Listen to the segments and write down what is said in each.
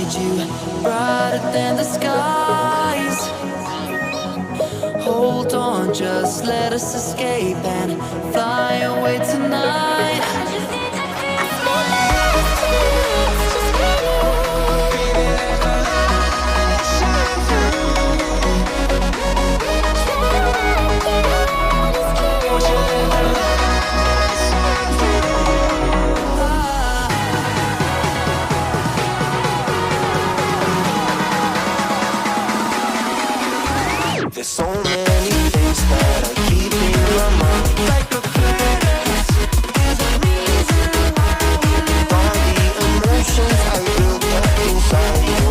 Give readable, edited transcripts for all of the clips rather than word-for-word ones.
inside you, brighter than the skies. Hold on, just let us escape and fly away tonight. There's so many things that I keep in my mind, like a planet is a reason why we live. All the emotions I built up inside you.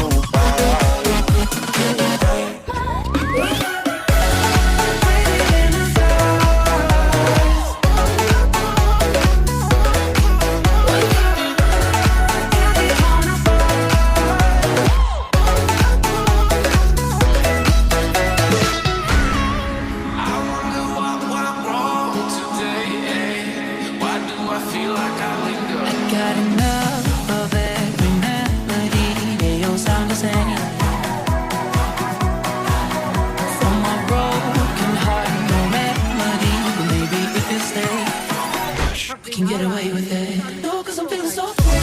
Got enough of every melody, they all sound the same. From my broken heart, no remedy, but maybe if you stay, we can get away with it. No, 'cause I'm feeling so free.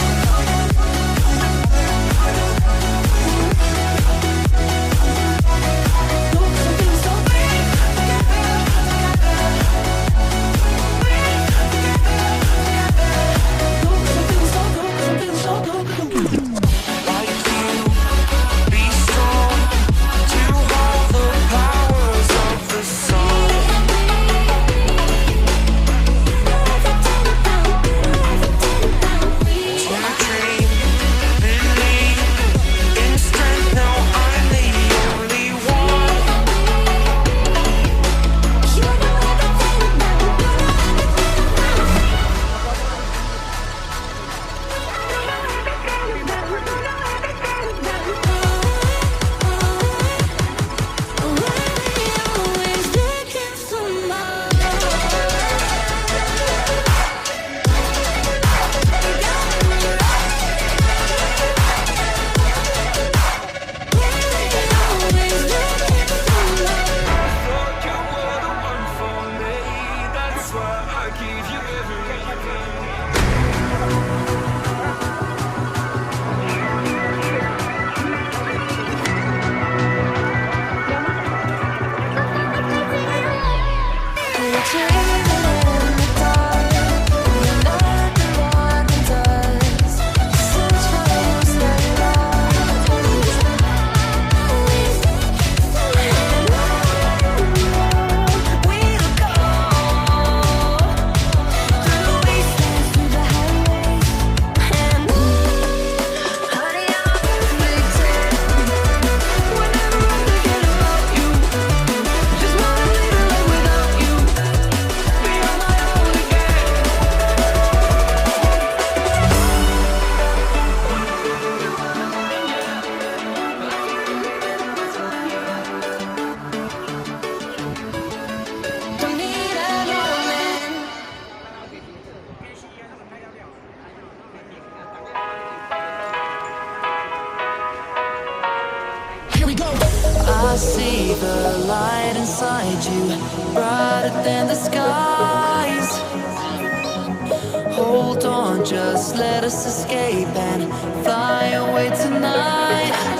I see the light inside you, brighter than the skies. Hold on, just let us escape and fly away tonight.